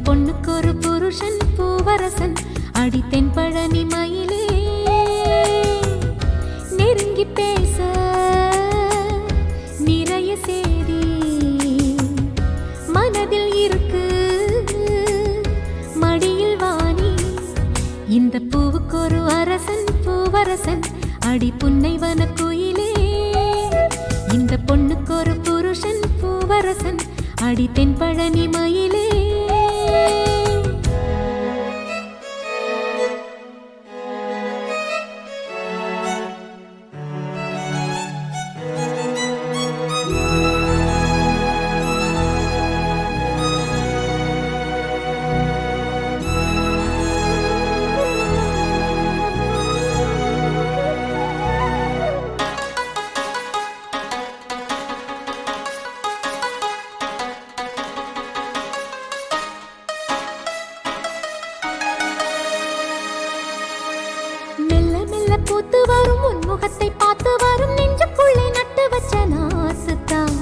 பொண்ணுக்கு ஒரு புருஷன் பூவரசன் அடி தென்பழனி மயிலே நெருங்கி பேச நிறைய சேதி மனதில் இருக்கு மடியில் வாணி இந்த பூவுக்கு ஒரு அரசன் பூவரசன் அடி புன்னைவன குயிலே இந்த பொண்ணுக்கு ஒரு புருஷன் பூவரசன் அடி தென்பழனி மயிலே பூத்து வரும் உன்முகத்தை பார்த்து வரும் நெஞ்சுக்குள்ளே நட்டு வச்ச நாசுத்தான்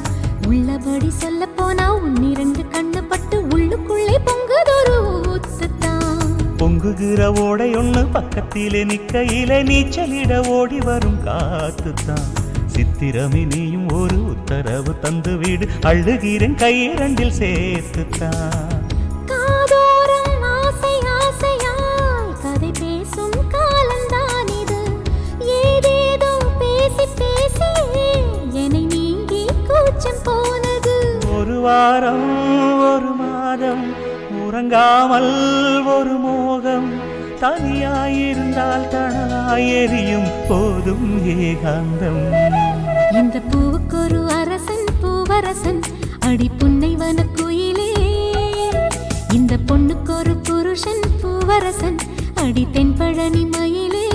உள்ளபடி சொல்ல போனா உன்னிரண்டு கண்ணு பட்டு உள்ளுக்குள்ளே பொங்குதொரு ஊத்துத்தான் பொங்குகிற ஓடை ஒண்ணு பக்கத்திலே நிக்கையிலே நீச்சலிட ஓடி வரும் காத்துத்தான் சித்திரமே நீயும் ஒரு உத்தரவு தந்து வீடு அழுகிறேன் கையிரண்டில் சேர்த்துத்தான் ஒரு வாரம் ஒரு மாதம் உறங்காமல் ஒரு மோகம் தனியாயிருந்தால் தனலாய் எரியும் போதும் ஏகாந்தம் இந்த பூவுக்கு ஒரு அரசன் பூவரசன் அடி புன்னைவன குயிலே இந்த பொண்ணுக்கு ஒரு புருஷன் பூவரசன் அடி தென்பழனி மயிலே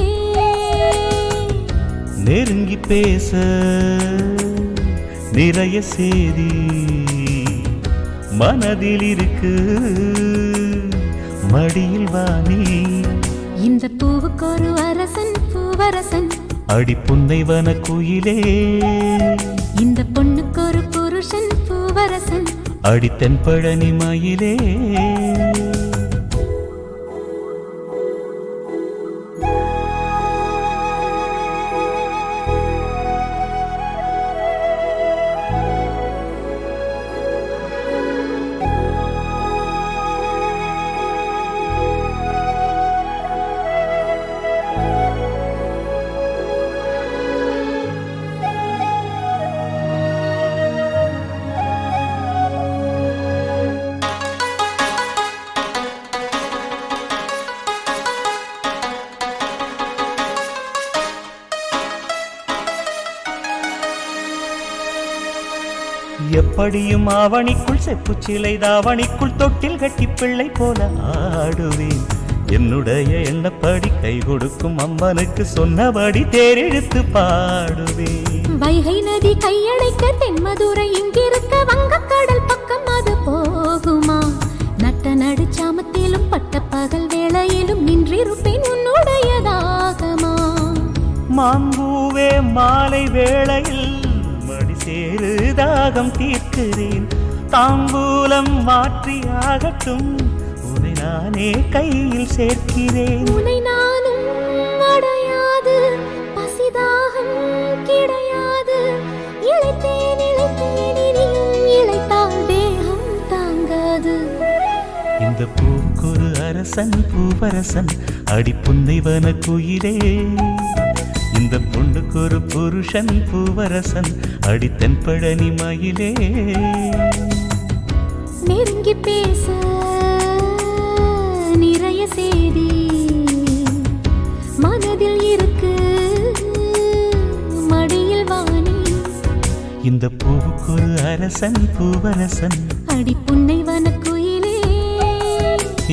நெருங்கி பேச நிறைய சேதி மனதில் இருக்கு மடியில் வாணி இந்த பூவுக்கு ஒரு அரசன் பூவரசன் அடி புன்னைவன குயிலே இந்த பொண்ணுக்கு ஒரு புருஷன் பூவரசன் அடி தென்பழனி மயிலே எப்படியும் ஆவணிக்குள் செப்பு சிலை தாவணிக்குள் தொட்டில் கட்டி பிள்ளை போல ஆடுவேன் என்னுடைய எண்ணப்படி கை கொடுக்கும் அம்மனுக்கு சொன்னபடி தேரெடுத்து பாடுவேன் வைகை நதி கையடைக்க தென்மதுரை இங்கிருக்க வங்கக்கடல் பக்கம் அது போகுமா நட்ட நடுச்சாமத்திலும் பட்ட பகல் வேளையிலும் நின்றிருப்பேன் உன்னுடைய தாகமா மாம்பூவே மாலை வேளையில் சேரு தாகம் தீர்க்கிறேன் தாம்பூலம் மாற்றியாகட்டும் உன்னை நானே கையில் சேர்க்கிறேன் உன்னை நானும் அடையாது பசிதாகம் கிடையாது இளைத்தேன் இனியும் இளைத்தால் தேகம் தாங்காது இந்த பூவுக்கு அரசன் பூவரசன் அடி புன்னைவன குயிலே இந்த பொண்ணுக்கு ஒரு புருஷன் பூவரசன் அடி தென்பழனி மயிலே நெருங்கி பேச நிறைய சேதி மனதில் இருக்கு மடியில் வாணி இந்த பூவுக்கு ஒரு அரசன் பூவரசன் அடி புன்னைவன குயிலே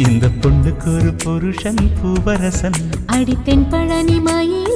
இந்த பொண்ணுக்கு ஒரு புருஷன் பூவரசன் அடி தென்பழனி மயிலே